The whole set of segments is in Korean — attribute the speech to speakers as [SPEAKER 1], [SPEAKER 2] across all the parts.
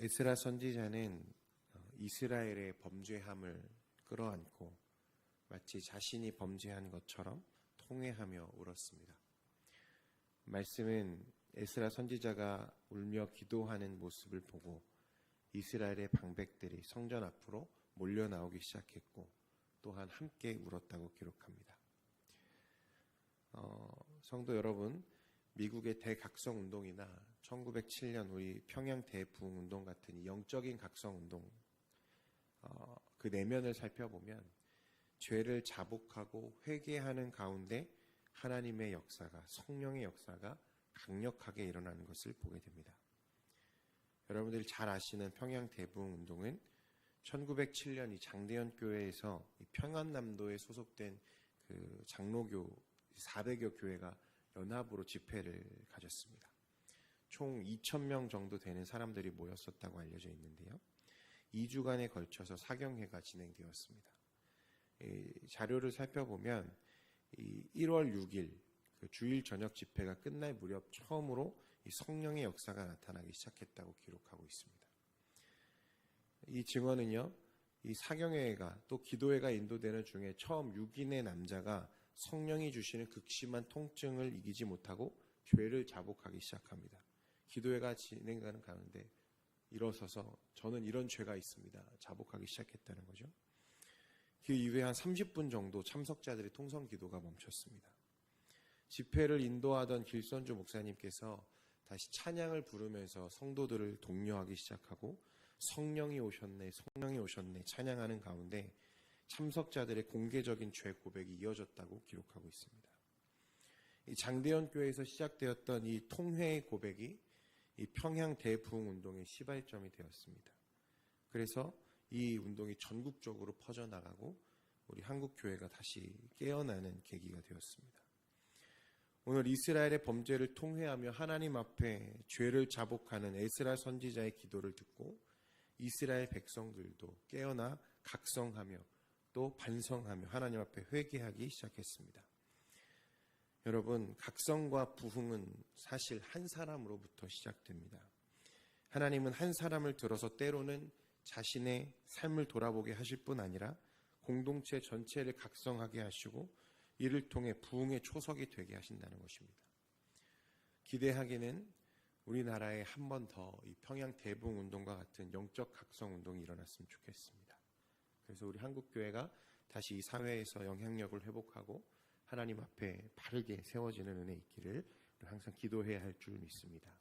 [SPEAKER 1] 에스라 선지자는 이스라엘의 범죄함을 끌어안고 마치 자신이 범죄한 것처럼 통회하며 울었습니다. 말씀은 에스라 선지자가 울며 기도하는 모습을 보고 이스라엘의 방백들이 성전 앞으로 몰려 나오기 시작했고 또한 함께 울었다고 기록합니다. 성도 여러분, 미국의 대각성운동이나 1907년 우리 평양 대부흥운동 같은 이 영적인 각성운동, 그 내면을 살펴보면 죄를 자복하고 회개하는 가운데 하나님의 역사가, 성령의 역사가 강력하게 일어나는 것을 보게 됩니다. 여러분들이 잘 아시는 평양 대부흥운동은 1907년 이 장대현 교회에서 이 평안남도에 소속된 그 장로교 400여 교회가 연합으로 집회를 가졌습니다. 총 2,000명 정도 되는 사람들이 모였었다고 알려져 있는데요. 2주간에 걸쳐서 사경회가 진행되었습니다. 자료를 살펴보면 1월 6일 그 주일 저녁 집회가 끝날 무렵 처음으로 이 성령의 역사가 나타나기 시작했다고 기록하고 있습니다. 이 증언은요, 이 사경회가 또 기도회가 인도되는 중에 처음 6인의 남자가 성령이 주시는 극심한 통증을 이기지 못하고 죄를 자복하기 시작합니다. 기도회가 진행하는 가운데 일어서서 저는 이런 죄가 있습니다. 자복하기 시작했다는 거죠. 그 이후에 한 30분 정도 참석자들의 통성 기도가 멈췄습니다. 집회를 인도하던 길선주 목사님께서 다시 찬양을 부르면서 성도들을 독려하기 시작하고 성령이 오셨네, 성령이 오셨네 찬양하는 가운데 참석자들의 공개적인 죄 고백이 이어졌다고 기록하고 있습니다. 이 장대현 교회에서 시작되었던 이 통회의 고백이 이 평양 대부흥운동의 시발점이 되었습니다. 그래서 이 운동이 전국적으로 퍼져나가고 우리 한국교회가 다시 깨어나는 계기가 되었습니다. 오늘 이스라엘의 범죄를 통회하며 하나님 앞에 죄를 자복하는 에스라 선지자의 기도를 듣고 이스라엘 백성들도 깨어나 각성하며 또 반성하며 하나님 앞에 회개하기 시작했습니다. 여러분, 각성과 부흥은 사실 한 사람으로부터 시작됩니다. 하나님은 한 사람을 들어서 때로는 자신의 삶을 돌아보게 하실 뿐 아니라 공동체 전체를 각성하게 하시고 이를 통해 부흥의 초석이 되게 하신다는 것입니다. 기대하기는 우리나라에 한 번 더 이 평양 대부흥운동과 같은 영적 각성운동이 일어났으면 좋겠습니다. 그래서 우리 한국교회가 다시 이 사회에서 영향력을 회복하고 하나님 앞에 바르게 세워지는 은혜 있기를 항상 기도해야 할 줄 믿습니다.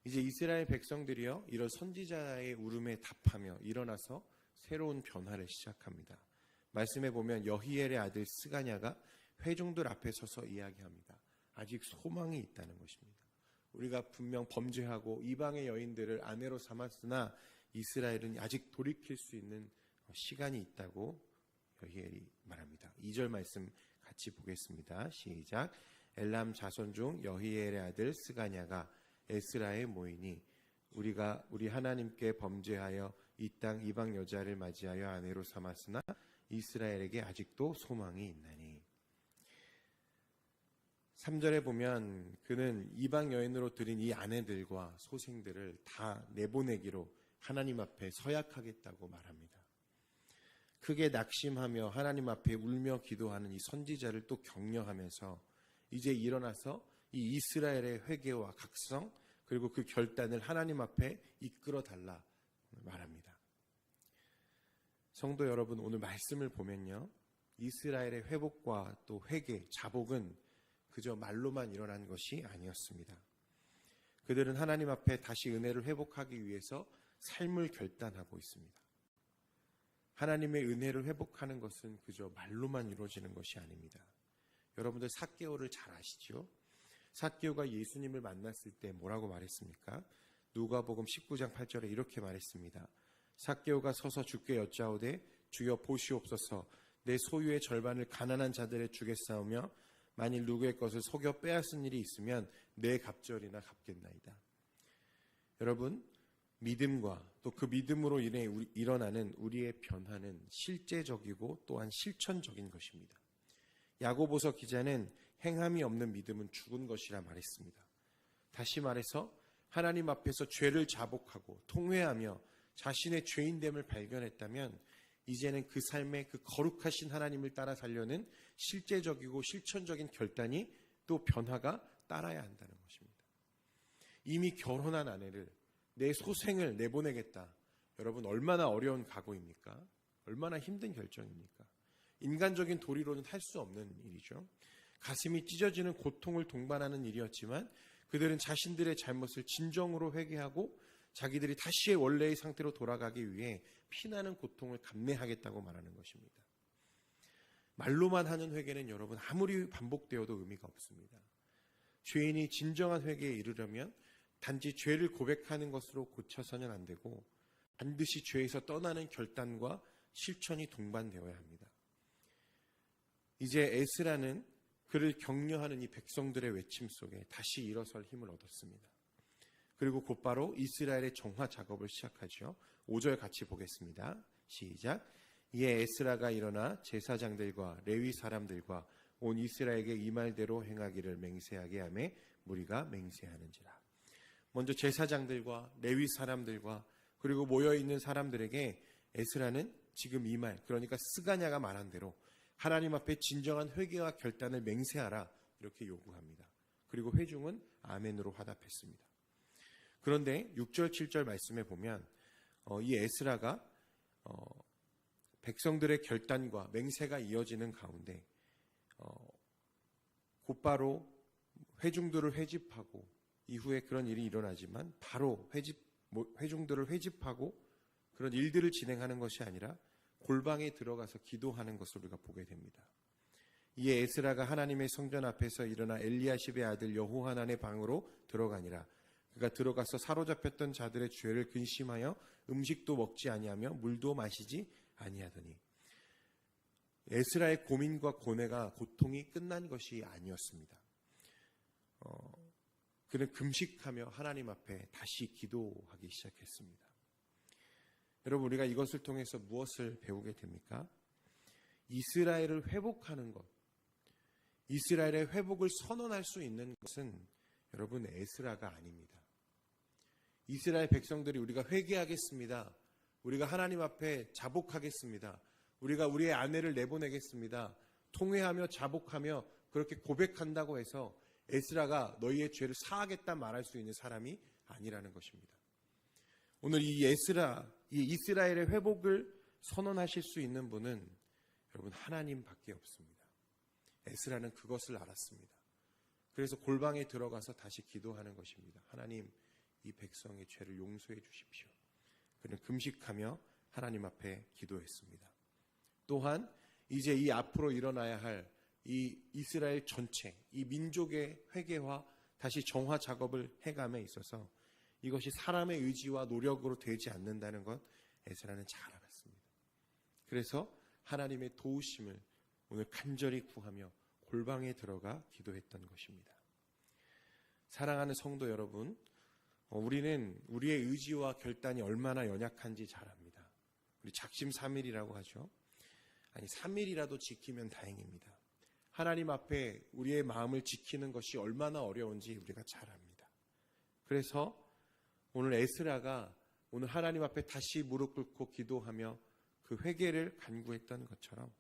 [SPEAKER 1] 이제 이스라엘 백성들이요, 이런 선지자의 울음에 답하며 일어나서 새로운 변화를 시작합니다. 말씀에 보면 여히엘의 아들 스가냐가 회중들 앞에 서서 이야기합니다. 아직 소망이 있다는 것입니다. 우리가 분명 범죄하고 이방의 여인들을 아내로 삼았으나 이스라엘은 아직 돌이킬 수 있는 시간이 있다고 여히엘이 말합니다. 2절 말씀 같이 보겠습니다. 시작. 엘람 자손 중 여히엘의 아들 스가냐가 에스라에 모이니 우리 하나님께 범죄하여 이 땅 이방 여자를 맞이하여 아내로 삼았으나 이스라엘에게 아직도 소망이 있나니. 3절에 보면 그는 이방 여인으로 들인 이 아내들과 소생들을 다 내보내기로 하나님 앞에 서약하겠다고 말합니다. 크게 낙심하며 하나님 앞에 울며 기도하는 이 선지자를 또 격려하면서 이제 일어나서 이 이스라엘의 회개와 각성 그리고 그 결단을 하나님 앞에 이끌어 달라 말합니다. 성도 여러분, 오늘 말씀을 보면요, 이스라엘의 회복과 또 회개, 자복은 그저 말로만 일어난 것이 아니었습니다. 그들은 하나님 앞에 다시 은혜를 회복하기 위해서 삶을 결단하고 있습니다. 하나님의 은혜를 회복하는 것은 그저 말로만 이루어지는 것이 아닙니다. 여러분들 삭개오를 잘 아시죠? 삭개오가 예수님을 만났을 때 뭐라고 말했습니까? 누가복음 19장 8절에 이렇게 말했습니다. 삭개오가 서서 주께 여짜오되 주여 보시옵소서, 내 소유의 절반을 가난한 자들에 주겠사오며 만일 누구의 것을 속여 빼앗은 일이 있으면 내 갑절이나 갚겠나이다. 여러분, 믿음과 또 그 믿음으로 인해 일어나는 우리의 변화는 실제적이고 또한 실천적인 것입니다. 야고보서 기자는 행함이 없는 믿음은 죽은 것이라 말했습니다. 다시 말해서 하나님 앞에서 죄를 자복하고 통회하며 자신의 죄인됨을 발견했다면 이제는 그 삶에 그 거룩하신 하나님을 따라 살려는 실제적이고 실천적인 결단이 또 변화가 따라야 한다는 것입니다. 이미 결혼한 아내를 내 소생을 내보내겠다. 여러분 얼마나 어려운 각오입니까? 얼마나 힘든 결정입니까? 인간적인 도리로는 할 수 없는 일이죠. 가슴이 찢어지는 고통을 동반하는 일이었지만 그들은 자신들의 잘못을 진정으로 회개하고 자기들이 다시 원래의 상태로 돌아가기 위해 피나는 고통을 감내하겠다고 말하는 것입니다. 말로만 하는 회개는 여러분 아무리 반복되어도 의미가 없습니다. 죄인이 진정한 회개에 이르려면 단지 죄를 고백하는 것으로 고쳐서는 안 되고 반드시 죄에서 떠나는 결단과 실천이 동반되어야 합니다. 이제 에스라는 그를 격려하는 이 백성들의 외침 속에 다시 일어설 힘을 얻었습니다. 그리고 곧바로 이스라엘의 정화 작업을 시작하죠. 5절 같이 보겠습니다. 시작. 이에 에스라가 일어나 제사장들과 레위 사람들과 온 이스라엘에게 이 말대로 행하기를 맹세하게 하며 무리가 맹세하는지라. 먼저 제사장들과 레위 사람들과 그리고 모여있는 사람들에게 에스라는 지금 이 말, 그러니까 스가냐가 말한 대로 하나님 앞에 진정한 회개와 결단을 맹세하라 이렇게 요구합니다. 그리고 회중은 아멘으로 화답했습니다. 그런데 6절 7절 말씀에 보면 이 에스라가 백성들의 결단과 맹세가 이어지는 가운데 곧바로 회중들을 회집하고 이후에 그런 일이 일어나지만 바로 회중들을 회집하고 그런 일들을 진행하는 것이 아니라 골방에 들어가서 기도하는 것을 우리가 보게 됩니다. 이에 에스라가 하나님의 성전 앞에서 일어나 엘리야십의 아들 여호하난의 방으로 들어가니라. 그가 들어가서 사로잡혔던 자들의 죄를 근심하여 음식도 먹지 아니하며 물도 마시지 아니하더니 에스라의 고민과 고뇌가 고통이 끝난 것이 아니었습니다. 그는 금식하며 하나님 앞에 다시 기도하기 시작했습니다. 여러분 우리가 이것을 통해서 무엇을 배우게 됩니까? 이스라엘을 회복하는 것, 이스라엘의 회복을 선언할 수 있는 것은 여러분 에스라가 아닙니다. 이스라엘 백성들이 우리가 회개하겠습니다. 우리가 하나님 앞에 자복하겠습니다. 우리가 우리의 아내를 내보내겠습니다. 통회하며 자복하며 그렇게 고백한다고 해서 에스라가 너희의 죄를 사하겠다 말할 수 있는 사람이 아니라는 것입니다. 오늘 이 이스라엘의 회복을 선언하실 수 있는 분은 여러분 하나님밖에 없습니다. 에스라는 그것을 알았습니다. 그래서 골방에 들어가서 다시 기도하는 것입니다. 하나님, 이 백성의 죄를 용서해 주십시오. 그는 금식하며 하나님 앞에 기도했습니다. 또한 이제 이 앞으로 일어나야 할 이 이스라엘 전체, 이 민족의 회개와 다시 정화 작업을 해감에 있어서 이것이 사람의 의지와 노력으로 되지 않는다는 것 에스라는 잘 알았습니다. 그래서 하나님의 도우심을 오늘 간절히 구하며 골방에 들어가 기도했던 것입니다. 사랑하는 성도 여러분, 우리는 우리의 의지와 결단이 얼마나 연약한지 잘 압니다. 우리 작심삼일이라고 하죠. 아니 3일이라도 지키면 다행입니다. 하나님 앞에 우리의 마음을 지키는 것이 얼마나 어려운지 우리가 잘 압니다. 그래서 오늘 에스라가 오늘 하나님 앞에 다시 무릎 꿇고 기도하며 그 회개를 간구했던 것처럼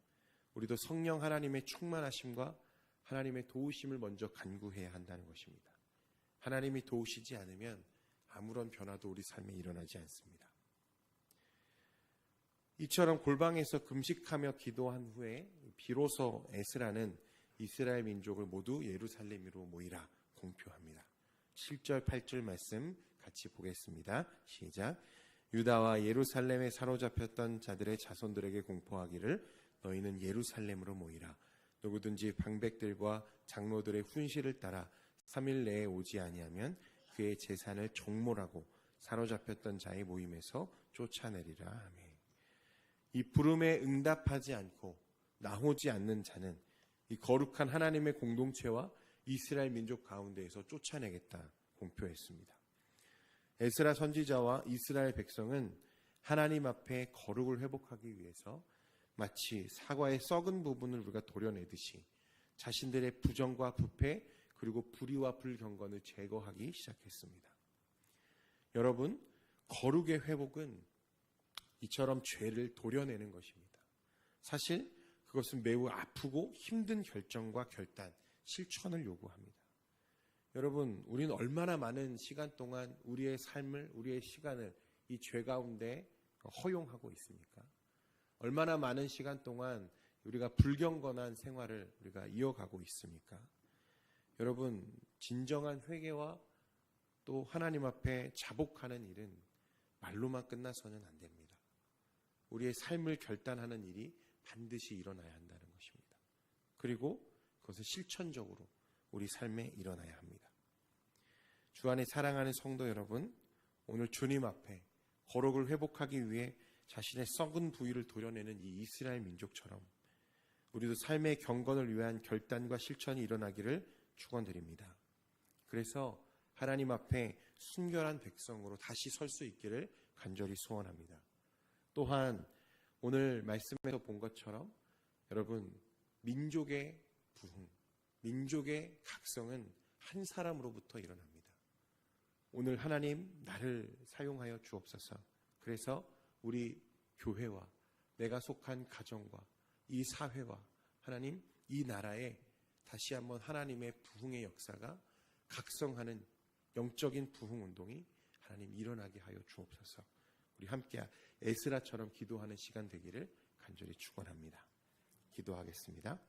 [SPEAKER 1] 우리도 성령 하나님의 충만하심과 하나님의 도우심을 먼저 간구해야 한다는 것입니다. 하나님이 도우시지 않으면 아무런 변화도 우리 삶에 일어나지 않습니다. 이처럼 골방에서 금식하며 기도한 후에 비로소 에스라는 이스라엘 민족을 모두 예루살렘으로 모이라 공표합니다. 7절 8절 말씀 같이 보겠습니다. 시작. 유다와 예루살렘에 사로잡혔던 자들의 자손들에게 공포하기를 너희는 예루살렘으로 모이라. 누구든지 방백들과 장로들의 훈시를 따라 3일 내에 오지 아니하면 그의 재산을 종몰하고 사로잡혔던 자의 모임에서 쫓아내리라. 아멘. 이 부름에 응답하지 않고 나오지 않는 자는 이 거룩한 하나님의 공동체와 이스라엘 민족 가운데에서 쫓아내겠다 공표했습니다. 에스라 선지자와 이스라엘 백성은 하나님 앞에 거룩을 회복하기 위해서 마치 사과의 썩은 부분을 우리가 도려내듯이 자신들의 부정과 부패 그리고 불의와 불경건을 제거하기 시작했습니다. 여러분, 거룩의 회복은 이처럼 죄를 도려내는 것입니다. 사실 그것은 매우 아프고 힘든 결정과 결단, 실천을 요구합니다. 여러분, 우리는 얼마나 많은 시간 동안 우리의 삶을, 우리의 시간을 이 죄 가운데 허용하고 있습니까? 얼마나 많은 시간 동안 우리가 불경건한 생활을 우리가 이어가고 있습니까? 여러분, 진정한 회개와 또 하나님 앞에 자복하는 일은 말로만 끝나서는 안 됩니다. 우리의 삶을 결단하는 일이 반드시 일어나야 한다는 것입니다. 그리고 그것을 실천적으로 우리 삶에 일어나야 합니다. 주 안에 사랑하는 성도 여러분, 오늘 주님 앞에 거룩을 회복하기 위해 자신의 썩은 부위를 도려내는 이 이스라엘 민족처럼 우리도 삶의 경건을 위한 결단과 실천이 일어나기를 축원드립니다. 그래서 하나님 앞에 순결한 백성으로 다시 설 수 있기를 간절히 소원합니다. 또한 오늘 말씀에서 본 것처럼 여러분, 민족의 부흥, 민족의 각성은 한 사람으로부터 일어납니다. 오늘 하나님 나를 사용하여 주옵소서. 그래서 우리 교회와 내가 속한 가정과 이 사회와 하나님 이 나라에 다시 한번 하나님의 부흥의 역사가 각성하는 영적인 부흥 운동이 하나님 일어나게 하여 주옵소서. 우리 함께 에스라처럼 기도하는 시간 되기를 간절히 축원합니다. 기도하겠습니다.